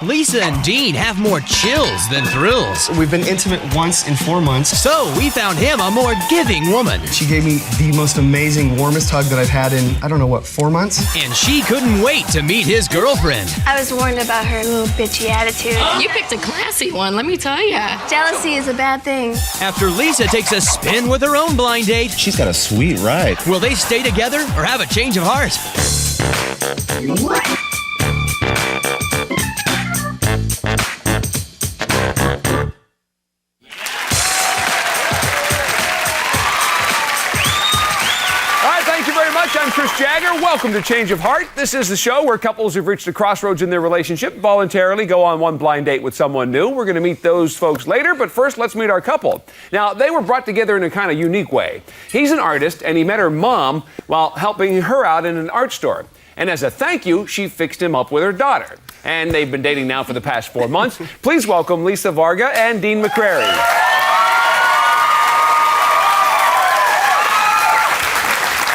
Lisa and Dean have more chills than thrills. We've been intimate once in 4 months. So we found him a more giving woman. She gave me the most amazing, warmest hug that I've had in, I don't know what, 4 months? And she couldn't wait to meet his girlfriend. I was warned about her little bitchy attitude. You picked a classy one, let me tell ya. Jealousy is a bad thing. After Lisa takes a spin with her own blind date, She's got a sweet ride. will they stay together or have a change of heart? I'm Chris Jagger. Welcome to Change of Heart. This is the show where couples who've reached a crossroads in their relationship voluntarily go on one blind date with someone new. We're going to meet those folks later, but first let's meet our couple. Now, they were brought together in a kind of unique way. He's an artist, and he met her mom while helping her out in an art store. And as a thank you, she fixed him up with her daughter. And they've been dating now for the past 4 months. Please welcome Lisa Varga and Dean McCrary.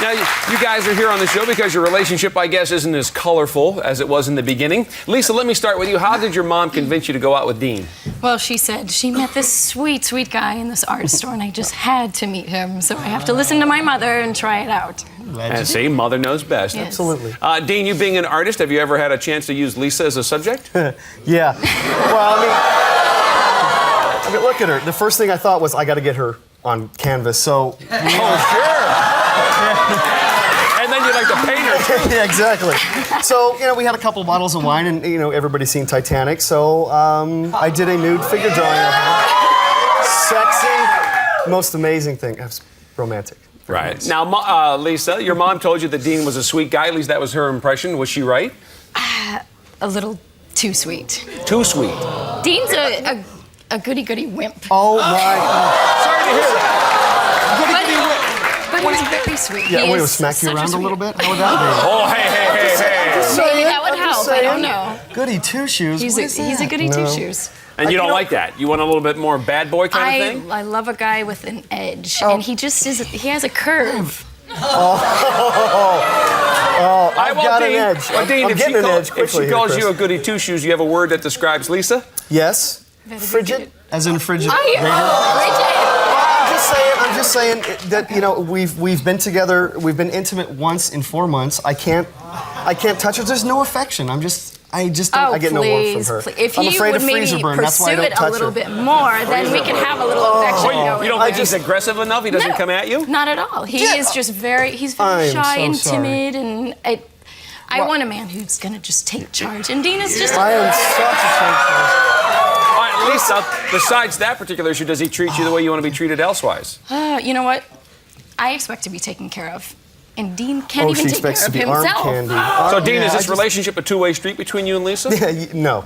Now, you guys are here on the show because your relationship, I guess, isn't as colorful as it was in the beginning. Lisa, let me start with you. How did your mom convince you to go out with Dean? Well, she said she met this sweet, sweet guy in this art store, and I just had to meet him. So I have to listen to my mother and try it out. And see, mother knows best. Yes. Absolutely. Dean, you being an artist, have you ever had a chance to use Lisa as a subject? Yeah. Well, I mean, look at her. The first thing I thought was, I got to get her on canvas, so... Oh, sure. And then you'd like to paint her, too. Yeah, exactly. So, we had a couple bottles of wine, and, everybody's seen Titanic, so I did a nude figure drawing of her. Sexy, most amazing thing. It was romantic. Right. Now, Lisa, your mom told you that Dean was a sweet guy. At least that was her impression. Was she right? A little too sweet. Too sweet. Dean's a goody-goody wimp. Oh, my... Sorry to hear that. But he's very sweet. Yeah, wait, smack you around a little bit? How would that be? Oh, hey. Maybe that would help. I don't know. Goody two-shoes. He's a goody two-shoes. And you don't like that? You want a little bit more bad boy kind of thing? I love a guy with an edge, and he just he has a curve. I've got an edge. Well, Dean, I'm getting an edge if she quickly calls here, you a goody two-shoes, you have a word that describes Lisa? Yes. Frigid, as in frigid. Frigid. I'm just saying that we've been together. We've been intimate once in 4 months. I can't touch her. There's no affection. I get no warmth from her. If I'm he afraid would of freezer maybe burn. That's why I pursue don't it touch a little her. bit more, then we can have a little affection going. You don't think he's aggressive enough? He doesn't come at you? Not at all. He is just very shy and timid, and I want a man who's gonna just take charge. And Dean is just. I am such a taker. All right, Lisa, besides that particular issue, does he treat you the way you want to be treated elsewise? You know what? I expect to be taken care of. And Dean can't even she take care expects to of be himself. arm candy. So, Dean, is this relationship a two-way street between you and Lisa? No.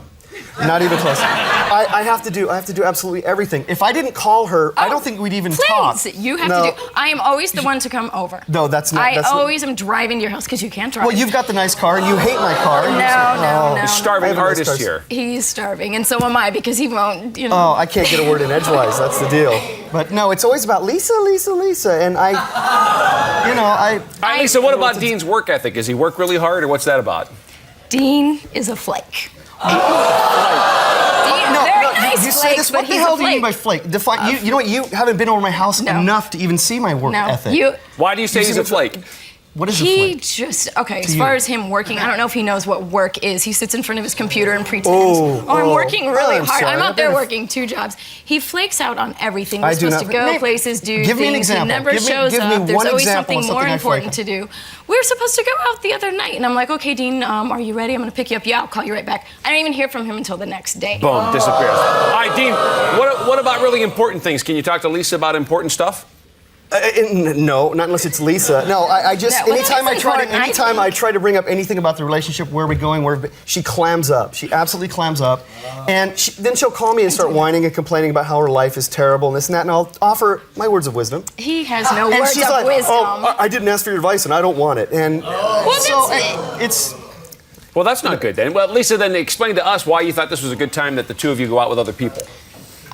Not even close. I have to do absolutely everything. If I didn't call her, I don't think we'd even talk. Please, you have to do. I am always the one to come over. No, that's not. I always am driving to your house because you can't drive. Well, you've got the nice car, and you hate my car. No. The starving artist here. He's starving, and so am I because he won't. Oh, I can't get a word in edgewise. That's the deal. But no, it's always about Lisa, and I. All right, Lisa, what about Dean's work ethic? Does he work really hard, or what's that about? Dean is a flake. You say this. What the hell do you mean by flake? Define. You know what? You haven't been over my house enough to even see my work ethic. Why do you say he's a flake? What is a flake? As far as him working, I don't know if he knows what work is. He sits in front of his computer and pretends, I'm working really hard. Sorry. I'm out there working 2 jobs. He flakes out on everything. We're supposed to go places, do Give me an things. He example. never shows give me up. There's one always example something of more I important flake to do. We were supposed to go out the other night, and I'm like, okay, Dean, are you ready? I'm going to pick you up. Yeah, I'll call you right back. I don't even hear from him until the next day. Boom, disappears. All right, Dean, what about really important things? Can you talk to Lisa about important stuff? No, not unless it's Lisa. No, I just anytime I try to bring up anything about the relationship, where are we going, she clams up. She absolutely clams up, and then she'll call me and start whining and complaining about how her life is terrible and this and that, and I'll offer my words of wisdom. He has no words she's of like, wisdom. Oh, I didn't ask for your advice, and I don't want it. And it's. Well, that's not good then. Well, Lisa, then explain to us why you thought this was a good time that the two of you go out with other people.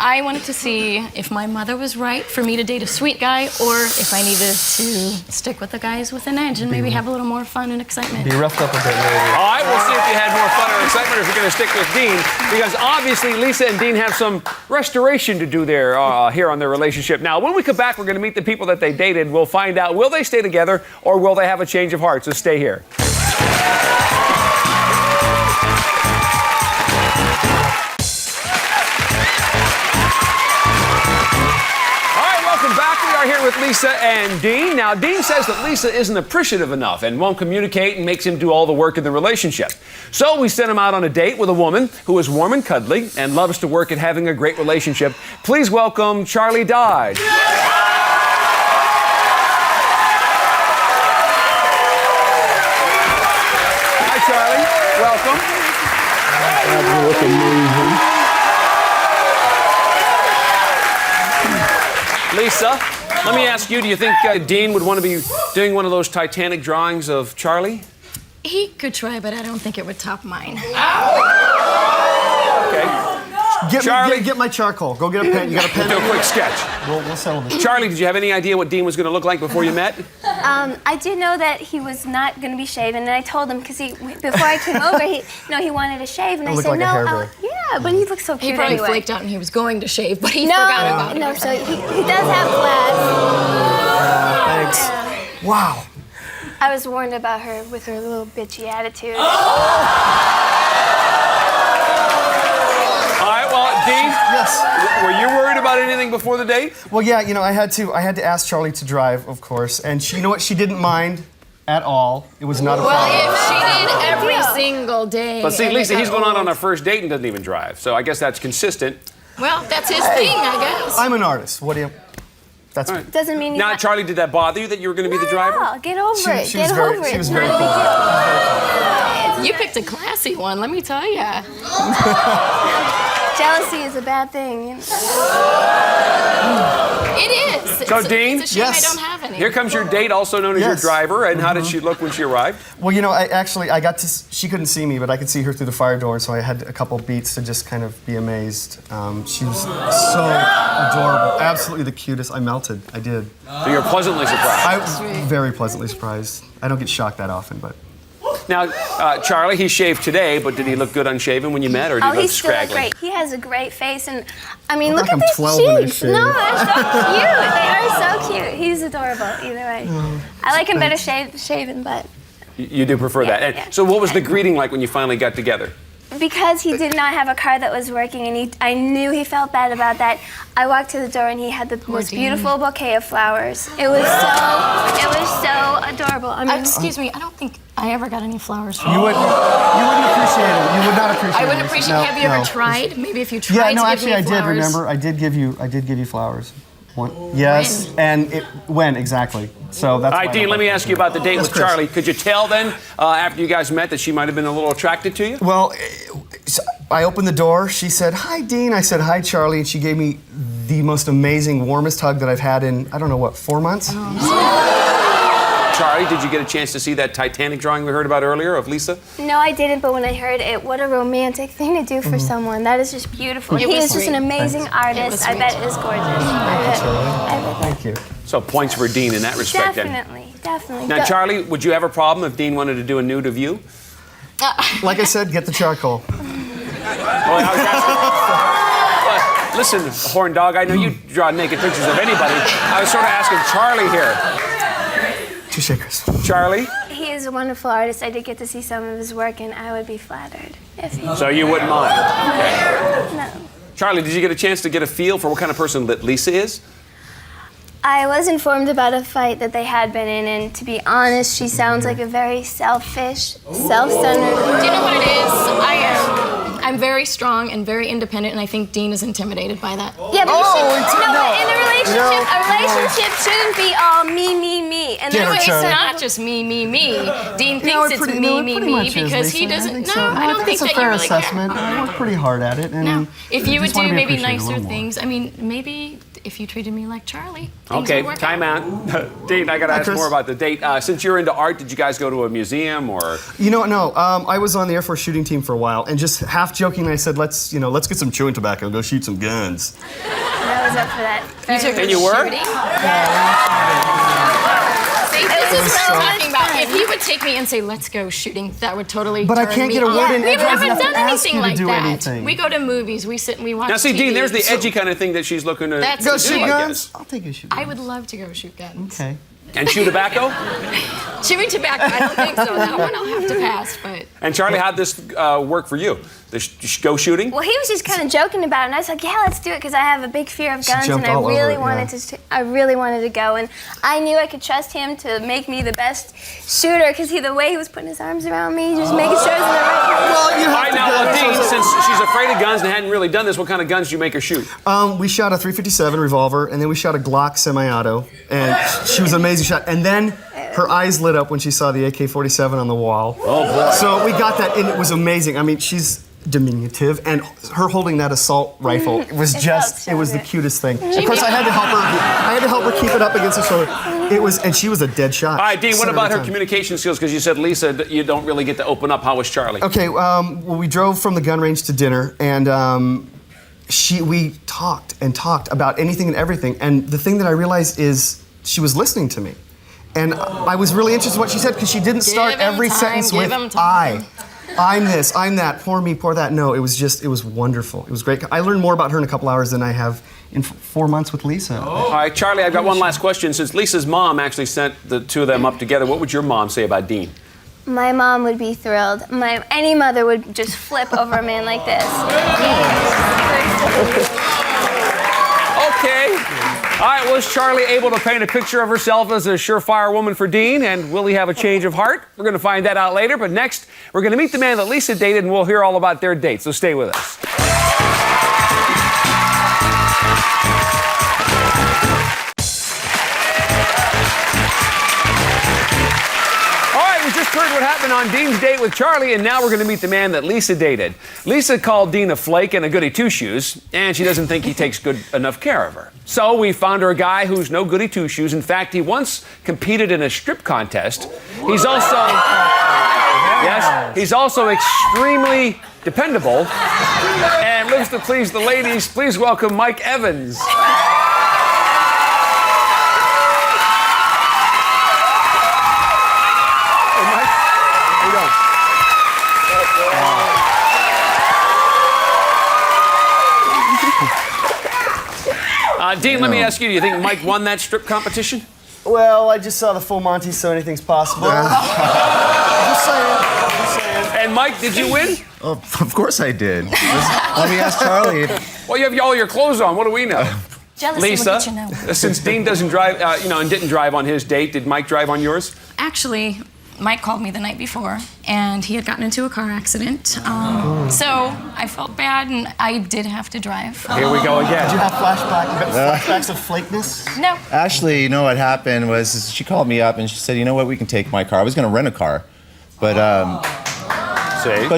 I wanted to see if my mother was right for me to date a sweet guy, or if I needed to stick with the guys with an edge and maybe have a little more fun and excitement. Be roughed up a bit, maybe. All right, we'll see if you had more fun or excitement, or if you're going to stick with Dean, because obviously Lisa and Dean have some restoration to do there here on their relationship. Now, when we come back, we're going to meet the people that they dated. We'll find out, will they stay together or will they have a change of heart? So stay here. Here with Lisa and Dean. Now, Dean says that Lisa isn't appreciative enough and won't communicate and makes him do all the work in the relationship. So we sent him out on a date with a woman who is warm and cuddly and loves to work at having a great relationship. Please welcome Charlie Dodge. Hi, Charlie. Welcome. You look amazing. Lisa, let me ask you, do you think Dean would want to be doing one of those Titanic drawings of Charlie? He could try, but I don't think it would top mine. Okay. Get my charcoal. Go get a pen. You got a pen? Do a quick sketch. We'll settle this. Charlie, did you have any idea what Dean was going to look like before you met? I did know that he was not going to be shaven, and I told him because before I came over, he wanted to shave, and I said like a no. hair bear. Yeah, but he looks so cute He probably anyway. flaked out and he was going to shave, but he forgot about it. No, so he does have class. Thanks. Wow. I was warned about her with her little bitchy attitude. All right, well, Dean, Yes. were you worried about anything before the date? Well, yeah, I had to ask Charlie to drive, of course, and you know what? She didn't mind at all. It was not a Well, problem. if she did every single day. But see, and Lisa, it he's got going out on old. a first date and doesn't even drive. So I guess that's consistent. Well, that's his thing, I guess. I'm an artist. What do you? That's All right. Doesn't mean Now, Charlie, did that bother you that you were going to be the driver? No, get over it. She Get was over very, it. she was It's very not a cool. big deal. You picked a classy one, let me tell ya. Jealousy is a bad thing. It is. So, it's Dean? a shame Yes. I don't have any. Here comes your date, also known as your Yes. driver. And how did she look when she arrived? Well, I got to. She couldn't see me, but I could see her through the fire door, so I had a couple beats to just kind of be amazed. She was so adorable, absolutely the cutest. I melted. I did. So you're pleasantly surprised. I was very pleasantly surprised. I don't get shocked that often, but. Now, Charlie, he shaved today, but did he look good unshaven when you met, or did he Oh, look he's still scraggly? great. He has a great face, and I mean, look like at I'm these 12 when I cheeks. shave. No, they're so cute. They are so cute. He's adorable. Either way, I like him better shaven, but You do prefer that. And yeah. so what was the greeting like when you finally got together? because he did not have a car that was working, and I knew he felt bad about that. I walked to the door, and he had the most beautiful bouquet of flowers. It was so adorable. I mean, Excuse me, I don't think I ever got any flowers from You wouldn't appreciate it. You would not appreciate it. I wouldn't appreciate. No, Have you ever no. tried? Maybe if you Yeah, tried no, to give actually, me I did. flowers. Remember, I did give you flowers. Yes, and when exactly? So that's. All right, Dean, let me ask you about the date Yes, with Chris. Charlie. Could you tell then, after you guys met, that she might have been a little attracted to you? Well, so I opened the door. She said, "Hi, Dean." I said, "Hi, Charlie," and she gave me the most amazing, warmest hug that I've had in, I don't know, what, 4 months? Charlie, did you get a chance to see that Titanic drawing we heard about earlier of Lisa? no, I didn't, but when I heard it, what a romantic thing to do for someone. That is just beautiful. It He was is just an sweet. amazing artist. I bet it is gorgeous. Thank you. So points for Dean in that respect then. Definitely. Now, Charlie, would you have a problem if Dean wanted to do a nude of you? Like I said, get the charcoal. Well, I was asking- listen, horn dog, I know you draw naked pictures of anybody. I was sort of asking Charlie here. 2 shakers. Charlie? He is a wonderful artist. I did get to see some of his work, and I would be flattered if he. So you wouldn't mind? No. Charlie, did you get a chance to get a feel for what kind of person that Lisa is? I was informed about a fight that they had been in, and to be honest, she sounds like a very selfish, self-centered. Do you know what it is? I'm very strong and very independent, and I think Dean is intimidated by that. Yeah, but Oh, but in a relationship, No. a relationship shouldn't be all me. And Get her, it's Charlie. Not just me. Dean thinks it's pretty me much is, because he Lisa. doesn't. so. No, I don't think it's a that fair you really assessment. care. I worked pretty hard at it. And No, if you would just wanna do be maybe appreciated a nicer little more. things, I mean, maybe if you treated me like Charlie, things Okay, would work time out. out. Dean, I got to ask Chris. more about the date. Since you're into art, did you guys go to a museum or? You know what? No, I was on the Air Force shooting team for a while, and just half jokingly, I said, let's get some chewing tobacco and go shoot some guns. I was up for that. You took And you were? See, this is what I'm talking about. If he would take me and say, let's go shooting, that would totally But I turn can't me get a on. word in We edgewise haven't enough to done ask anything you to like do that. anything. We go to movies, we sit and we watch Now, see, TV. Dean, there's the edgy kind of thing that she's looking to That's Go Go shoot do, I guns? guess. I'll take you shoot I guns. would love to go shoot guns. Okay. And chew tobacco? Chewing tobacco, I don't think so. That one I'll have to pass, but... And Charlie, how'd this work for you? Go shooting? Well, he was just kind of joking about it, and I was like, "Yeah, let's do it," because I have a big fear of guns, jumped and I all over really it, wanted yeah. to. I really wanted to go, and I knew I could trust him to make me the best shooter, because the way he was putting his arms around me, just making sure I was in the right place. Well, you All have right, to now, go. Dean, since she's afraid of guns and hadn't really done this, what kind of guns did you make her shoot? We shot a .357 revolver, and then we shot a Glock semi-auto, and she was an amazing shot. And then her eyes lit up when she saw the AK-47 on the wall. Oh, boy. So we got that, and it was amazing. I mean, she's diminutive, and her holding that assault rifle was felt so the good. cutest thing. Of course, I had to help her keep it up against her shoulder. And she was a dead shot. All right, Dean, what Center about every her time. communication skills? Because you said, Lisa, you don't really get to open up. How was Charlie? Okay, well, we drove from the gun range to dinner, and we talked and talked about anything and everything. And the thing that I realized is she was listening to me. And I was really interested in what she said, because she didn't start Give him every time, sentence give with him time. I'm this, I'm that, pour me, pour that. No, it was wonderful. It was great. I learned more about her in a couple hours than I have in 4 months with Lisa. All right, Charlie, I've got one last question. Since Lisa's mom actually sent the two of them up together, what would your mom say about Dean? My mom would be thrilled. Any mother would just flip over a man like this. Okay. All right, was Charlie able to paint a picture of herself as a surefire woman for Dean? And will he have a change of heart? We're going to find that out later. But next, we're going to meet the man that Lisa dated, and we'll hear all about their date. So stay with us. We just heard what happened on Dean's date with Charlie, and now we're going to meet the man that Lisa dated. Lisa called Dean a flake and a goody two-shoes, and she doesn't think he takes good enough care of her. So we found her a guy who's no goody two-shoes. In fact, he once competed in a strip contest. He's also, yes, he's also extremely dependable and lives to please the ladies. Please welcome Mike Evans. Dean, let me ask you, do you think Mike won that strip competition? Well, I just saw the full Monty, so anything's possible. Just saying. And Mike, did you win? Oh, of course I did. Let me ask Charlie. Well, you have all your clothes on. What do we know? Jealousy Lisa, will get you nowhere. since Dean doesn't drive, and didn't drive on his date, did Mike drive on yours? Actually, Mike called me the night before, and he had gotten into a car accident. So I felt bad, and I did have to drive. Here we go Did you again. have flashbacks of flakeness? No. Actually, you know what happened was she called me up and she said, you know what, we can take my car. I was going to rent a car, but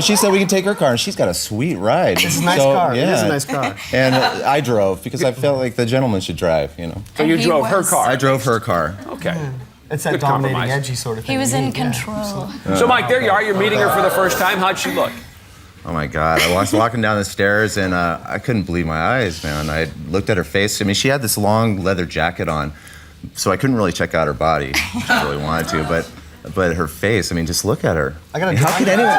she said we can take her car, and she's got a sweet ride. It's a nice car. Yeah. It is a nice car. And I drove because I felt like the gentleman should drive, you know. So you He drove her was- car. I drove her car. Okay. It's that Good dominating, compromise. edgy sort of thing. He was you in need, yeah. control. So, Mike, there you are. You're meeting her for the first time. How'd she look? Oh my God! I was walking down the stairs and I couldn't believe my eyes, man. I looked at her face. I mean, she had this long leather jacket on, so I couldn't really check out her body. I really wanted to, but her face. I mean, just look at her. I gotta How could anyone?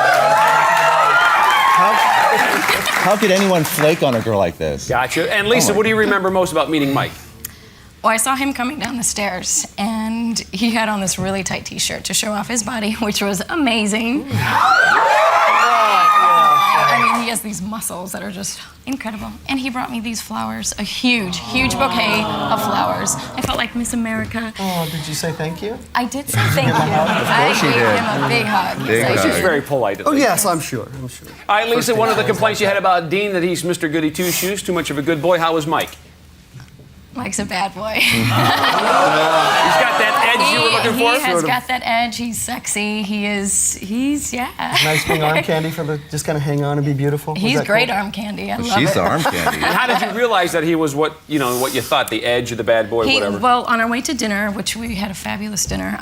How could anyone flake on a girl like this? Gotcha. And Lisa, what do you remember most about meeting Mike? Well, I saw him coming down the stairs, and he had on this really tight T-shirt to show off his body, which was amazing. I mean, he has these muscles that are just incredible. And he brought me these flowers, a huge, huge bouquet of flowers. I felt like Miss America. Oh, did you say thank you? I did say thank you. I she gave did. him a big hug. Big Yes, I hug. She's did. very polite. At Oh, least. yes, I'm sure. All right, Lisa, one of the complaints you had about Dean, that he's Mr. Goody Two-Shoes, too much of a good boy. How was Mike? Mike's a bad boy. He's got that edge you were looking for? He has got that edge. He's sexy. He's Nice being arm candy for the just kind of hang on and be beautiful. He's great cool? arm candy. I love She's it. the arm candy. And how did you realize that he was what you thought, the edge or the bad boy, whatever? Well, on our way to dinner, which we had a fabulous dinner,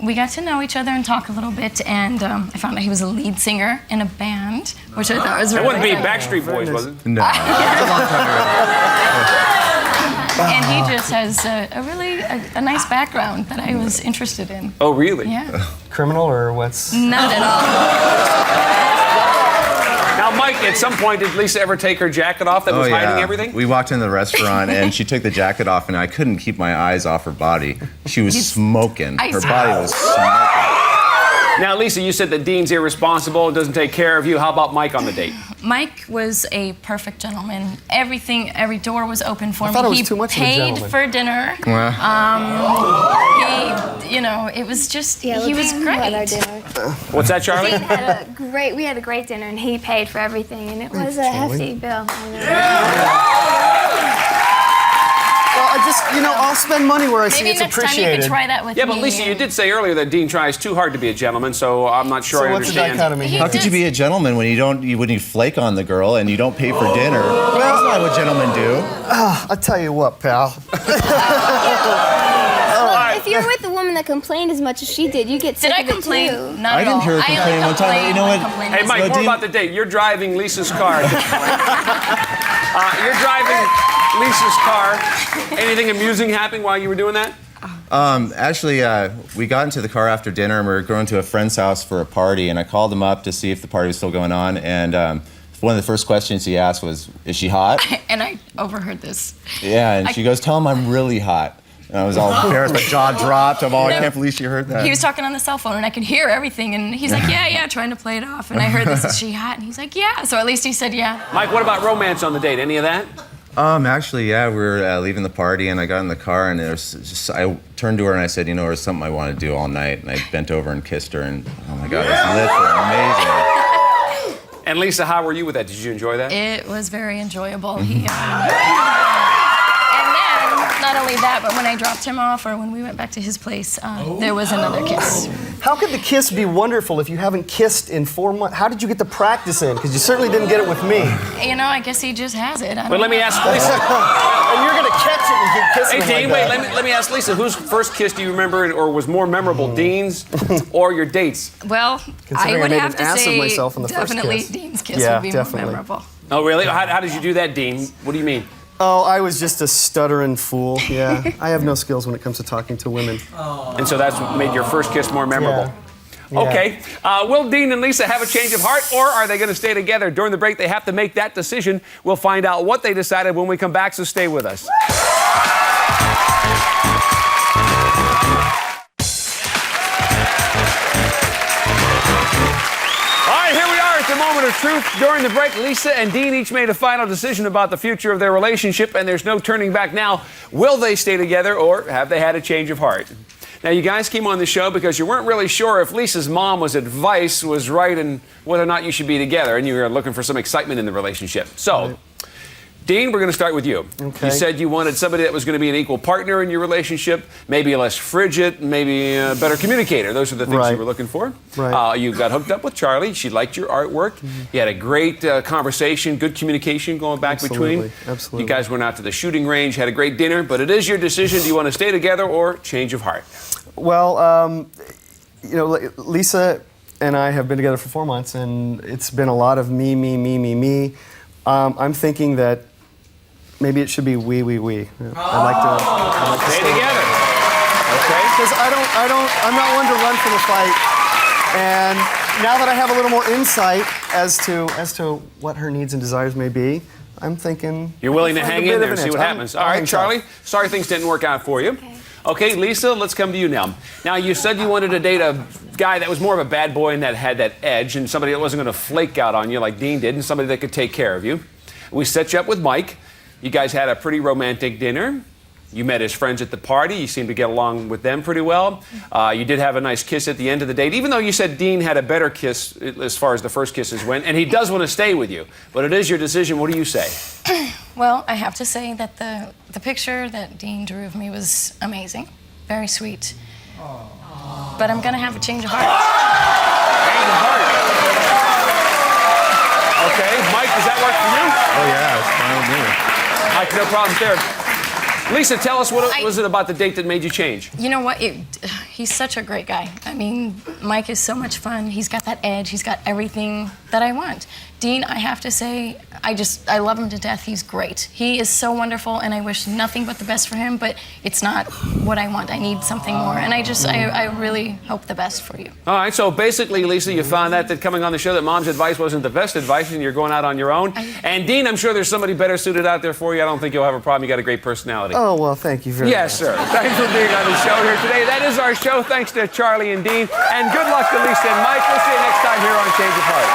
we got to know each other and talk a little bit, and I found out he was a lead singer in a band, which I thought was It really wouldn't be exciting. Backstreet Boys, was it? No. It's a long time ago. And he just has a really nice background that I was interested in. Oh, really? Yeah. Criminal or what's? Not at all. Now, Mike, at some point, did Lisa ever take her jacket off that was hiding everything? We walked into the restaurant and she took the jacket off and I couldn't keep my eyes off her body. She was smoking. Her body was smoking. Now, Lisa, you said that Dean's irresponsible, doesn't take care of you. How about Mike on the date? Mike was a perfect gentleman. Every door was open for me. I thought it was He too much of a paid gentleman. for dinner. It was just, he was great. Our dinner. What's that, Charlie? We had a great dinner, and he paid for everything, and it was a hefty bill. Well, I'll spend money where I see Maybe it's next time you appreciated. could try that with Yeah, me. but Lisa, you did say earlier that Dean tries too hard to be a gentleman, so I'm not sure So I what's the understand. dichotomy He here? How could you be a gentleman when you flake on the girl and you don't pay for dinner? Well, that's not what gentlemen do. I'll tell you what, pal. If you're with a woman that complained as much as she did, you get sick Did I of it complain? too. Not I at didn't all. hear her I only complain one time. You know what? complain Hey, when Mike, No, more Dean- about the date. You're driving Lisa's car. You're driving Lisa's car. Anything amusing happening while you were doing that? Actually, we got into the car after dinner and we were going to a friend's house for a party, and I called him up to see if the party was still going on, and one of the first questions he asked was, "Is she hot?" And I overheard this. Yeah, and she goes, "Tell him I'm really hot." And I was all embarrassed, my jaw dropped. I'm all, I can't believe she heard that. He was talking on the cell phone, and I could hear everything. And he's like, yeah, trying to play it off. And I heard this, is she hot? And he's like, yeah. So at least he said, yeah. Mike, what about romance on the date? Any of that? Actually, yeah, we were leaving the party, and I got in the car, and I turned to her and I said, there's something I want to do all night. And I bent over and kissed her, and oh my God, it was literally amazing. And Lisa, how were you with that? Did you enjoy that? It was very enjoyable. And then, not only that, but when I dropped him off or when we went back to his place, there was another kiss. How could the kiss be wonderful if you haven't kissed in 4 months? How did you get the practice in? Because you certainly didn't get it with me. I guess he just has it. But let me ask Lisa. And you're going to catch it and keep kissing Hey, him Dean, like wait, that. let me ask Lisa, whose first kiss do you remember or was more memorable, Dean's or your date's? Well, Considering I would I made have an to ass of say myself in the first definitely kiss. Dean's kiss Yeah, would be definitely. more memorable. Oh, really? How did you do that, Dean? What do you mean? Oh, I was just a stuttering fool. Yeah, I have no skills when it comes to talking to women. And so that's what made your first kiss more memorable. Yeah. Okay. Will Dean and Lisa have a change of heart, or are they going to stay together? During the break, they have to make that decision. We'll find out what they decided when we come back, so stay with us. All right, here we are at the moment of truth. During the break, Lisa and Dean each made a final decision about the future of their relationship, and there's no turning back now. Will they stay together, or have they had a change of heart? Now, you guys came on the show because you weren't really sure if Lisa's mom's advice was right and whether or not you should be together, and you were looking for some excitement in the relationship. So, Dean, we're going to start with you. Okay. You said you wanted somebody that was going to be an equal partner in your relationship, maybe less frigid, maybe a better communicator. Those are the things Right. you were looking for. Right. You got hooked up with Charlie. She liked your artwork. You had a great conversation, good communication going back between. Absolutely. You guys went out to the shooting range, had a great dinner, but it is your decision. Do you want to stay together or change of heart? Well, Lisa and I have been together for 4 months, and it's been a lot of me. I'm thinking that maybe it should be we. I'd like to Stay together. Okay. Because I'm not one to run from a fight. And now that I have a little more insight as to what her needs and desires may be, I'm thinking You're willing to find a hang bit in of there an and see edge. what happens. All right, Charlie. Sorry things didn't work out for you. Okay, Lisa, let's come to you now. Now, you said you wanted to date a guy that was more of a bad boy and that had that edge, and somebody that wasn't going to flake out on you like Dean did, and somebody that could take care of you. We set you up with Mike. You guys had a pretty romantic dinner. You met his friends at the party. You seemed to get along with them pretty well. You did have a nice kiss at the end of the date, even though you said Dean had a better kiss as far as the first kisses went, and he does want to stay with you. But it is your decision. What do you say? Well, I have to say that the picture that Dean drew of me was amazing, very sweet. But I'm gonna have a change of heart. Change of heart. Okay, Mike, does that work for you? Oh yeah, it's fine with me. Mike, no problems there. Lisa, tell us what was it about the date that made you change? You know what? He's such a great guy. I mean, Mike is so much fun. He's got that edge. He's got everything that I want. Dean, I have to say, I love him to death. He's great. He is so wonderful, and I wish nothing but the best for him, but it's not what I want. I need something more, and I really hope the best for you. All right, so basically, Lisa, you found that coming on the show that Mom's advice wasn't the best advice, and you're going out on your own. And Dean, I'm sure there's somebody better suited out there for you. I don't think you'll have a problem. You got a great personality. Oh, well, thank you very much. Yes, sir. Thanks for being on the show here today. That is our show. Thanks to Charlie and Dean, and good luck to Lisa and Mike. We'll see you next time here on Change of Heart.